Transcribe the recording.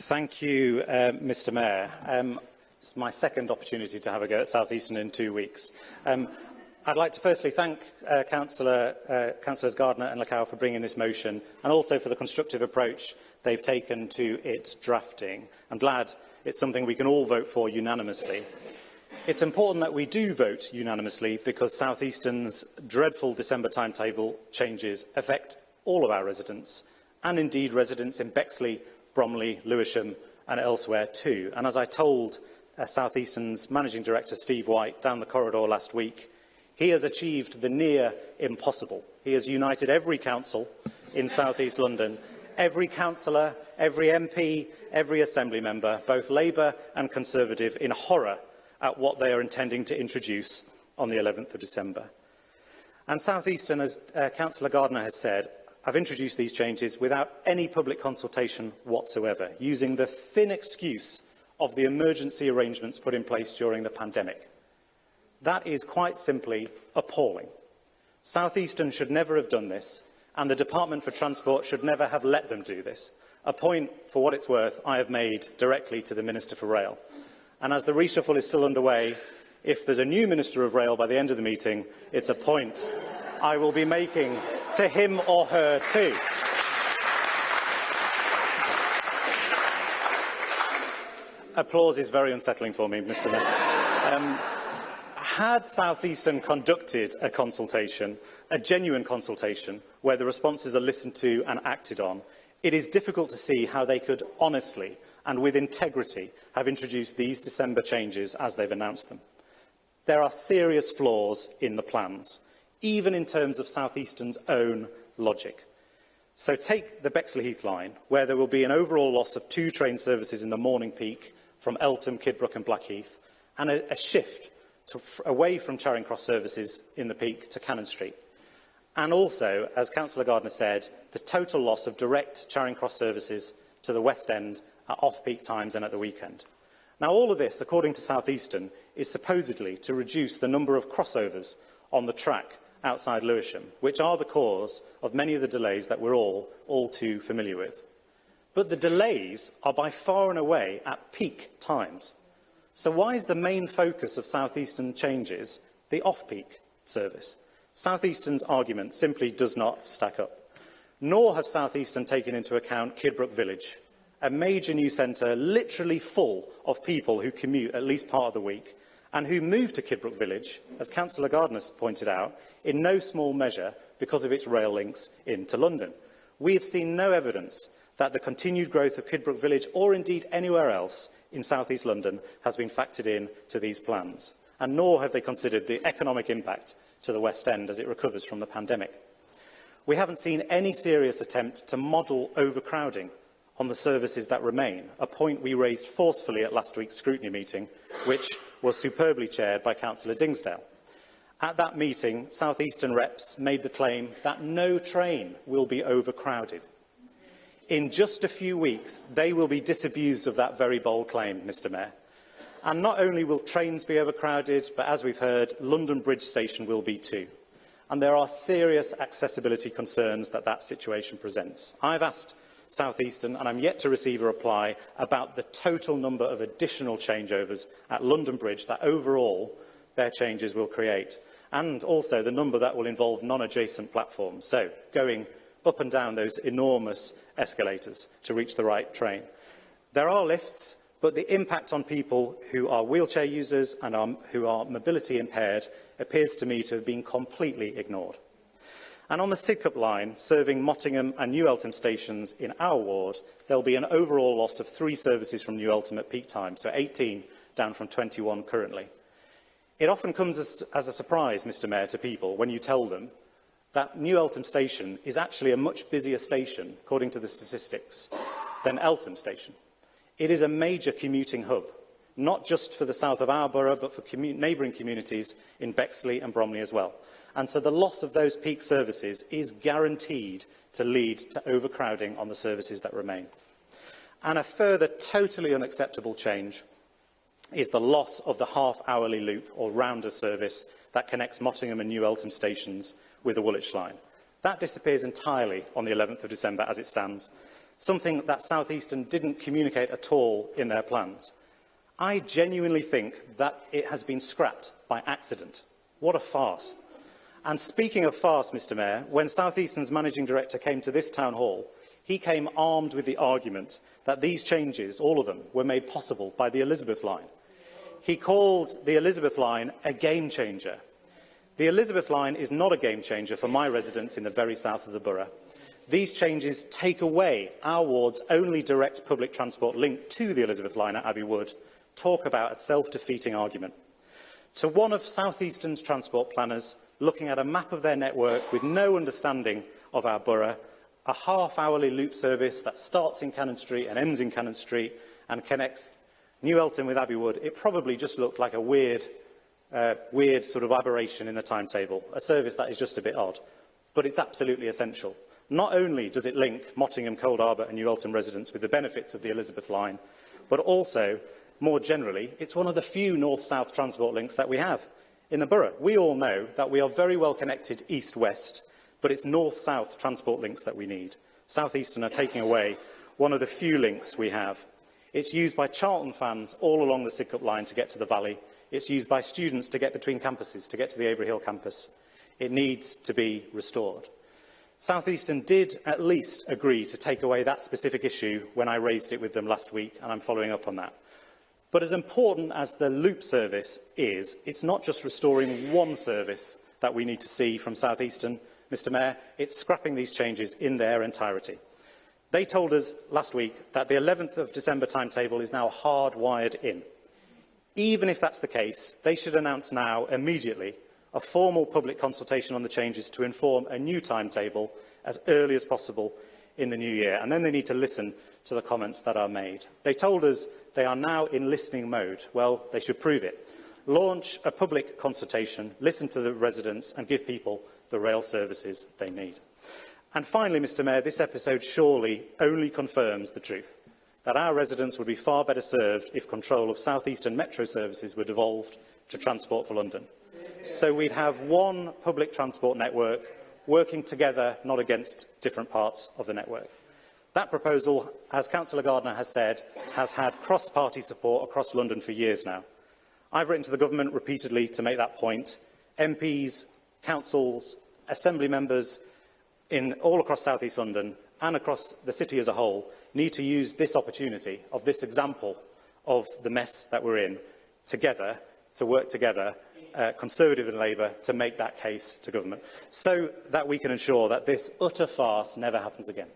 Thank you, Mr Mayor. It's my second opportunity to have a go at Southeastern in 2 weeks. I'd like to firstly thank Councillors Gardner and Lacow for bringing this motion and also for the constructive approach they've taken to its drafting. I'm glad it's something we can all vote for unanimously. It's important that we do vote unanimously because Southeastern's dreadful December timetable changes affect all of our residents and indeed residents in Bexley, Bromley, Lewisham and elsewhere too. And as I told Southeastern's Managing Director Steve White down the corridor last week, he has achieved the near impossible. He has united every council in South East London, every councillor, every MP, every Assembly member, both Labour and Conservative, in horror at what they are intending to introduce on the 11th of December. And Southeastern, as Councillor Gardner has said, have introduced these changes without any public consultation whatsoever, using the thin excuse of the emergency arrangements put in place during the pandemic. That is quite simply appalling. Southeastern should never have done this, and the Department for Transport should never have let them do this, a point, for what it's worth, I have made directly to the Minister for Rail. And as the reshuffle is still underway, if there's a new Minister of Rail by the end of the meeting, it's a point I will be making to him or her too. Applause is very unsettling for me, Mr Mayor. Had Southeastern conducted a consultation, a genuine consultation, where the responses are listened to and acted on, it is difficult to see how they could honestly and with integrity have introduced these December changes as they've announced them. There are serious flaws in the plans, even in terms of Southeastern's own logic. So take the Bexley-Heath line, where there will be an overall loss of 2 train services in the morning peak from Eltham, Kidbrooke and Blackheath, and a shift away from Charing Cross services in the peak to Cannon Street. And also, as Councillor Gardner said, the total loss of direct Charing Cross services to the West End at off-peak times and at the weekend. Now, all of this, according to Southeastern, is supposedly to reduce the number of crossovers on the track outside Lewisham, which are the cause of many of the delays that we're all too familiar with. But the delays are by far and away at peak times. So why is the main focus of Southeastern changes the off-peak service? Southeastern's argument simply does not stack up. Nor have Southeastern taken into account Kidbrooke Village, a major new centre literally full of people who commute at least part of the week and who move to Kidbrooke Village, as Councillor Gardner pointed out, in no small measure because of its rail links into London. We have seen no evidence that the continued growth of Kidbrooke Village, or indeed anywhere else in South East London, has been factored in to these plans, and nor have they considered the economic impact to the West End as it recovers from the pandemic. We haven't seen any serious attempt to model overcrowding on the services that remain, a point we raised forcefully at last week's scrutiny meeting, which was superbly chaired by Councillor Dingsdale. At that meeting, Southeastern reps made the claim that no train will be overcrowded. In just a few weeks, they will be disabused of that very bold claim, Mr Mayor. And not only will trains be overcrowded, but as we've heard, London Bridge Station will be too. And there are serious accessibility concerns that situation presents. I've asked Southeastern, and I'm yet to receive a reply about the total number of additional changeovers at London Bridge that overall their changes will create, and also the number that will involve non-adjacent platforms, so going up and down those enormous escalators to reach the right train. There are lifts, but the impact on people who are wheelchair users and who are mobility impaired appears to me to have been completely ignored. And on the Sidcup line, serving Mottingham and New Eltham stations in our ward, there will be an overall loss of 3 services from New Eltham at peak time, so 18 down from 21 currently. It often comes as a surprise, Mr Mayor, to people when you tell them that New Eltham station is actually a much busier station, according to the statistics, than Eltham station. It is a major commuting hub, not just for the south of our borough, but for neighbouring communities in Bexley and Bromley as well. And so the loss of those peak services is guaranteed to lead to overcrowding on the services that remain. And a further totally unacceptable change is the loss of the half-hourly loop or rounder service that connects Mottingham and New Eltham stations with the Woolwich line. That disappears entirely on the 11th of December as it stands. something that Southeastern didn't communicate at all in their plans. I genuinely think that it has been scrapped by accident. What a farce. And speaking of farce, Mr Mayor, when Southeastern's managing director came to this town hall, he came armed with the argument that these changes, all of them, were made possible by the Elizabeth line. He called the Elizabeth line a game changer. The Elizabeth line is not a game changer for my residents in the very south of the borough. These changes take away our ward's only direct public transport link to the Elizabeth line at Abbey Wood. Talk about a self-defeating argument. To one of Southeastern's transport planners, looking at a map of their network with no understanding of our borough, a half-hourly loop service that starts in Cannon Street and ends in Cannon Street and connects New Elton with Abbey Wood, it probably just looked like a weird sort of aberration in the timetable, a service that is just a bit odd. But it's absolutely essential. Not only does it link Mottingham, Cold Harbour and New Elton residents with the benefits of the Elizabeth line, but also, more generally, it's one of the few north-south transport links that we have in the borough. We all know that we are very well connected east-west, but it's north-south transport links that we need. Southeastern are taking away one of the few links we have. It's used by Charlton fans all along the Sidcup line to get to the valley. It's used by students to get between campuses, to get to the Avery Hill campus. It needs to be restored. Southeastern did at least agree to take away that specific issue when I raised it with them last week, and I'm following up on that. But as important as the loop service is, it's not just restoring one service that we need to see from Southeastern, Mr Mayor, it's scrapping these changes in their entirety. They told us last week that the 11th of December timetable is now hardwired in. Even if that's the case, they should announce now, immediately, a formal public consultation on the changes to inform a new timetable as early as possible in the new year. And then they need to listen to the comments that are made. They told us they are now in listening mode. Well, they should prove it. Launch a public consultation, listen to the residents and give people the rail services they need. And finally, Mr Mayor, this episode surely only confirms the truth, that our residents would be far better served if control of Southeastern Metro services were devolved to Transport for London. So we'd have one public transport network working together, not against different parts of the network. That proposal, as Councillor Gardner has said, has had cross-party support across London for years now. I've written to the government repeatedly to make that point. MPs, councils, assembly members all across South East London and across the city as a whole need to use this opportunity of this example of the mess that we're in together, to work together, Conservative and Labour, to make that case to government, so that we can ensure that this utter farce never happens again.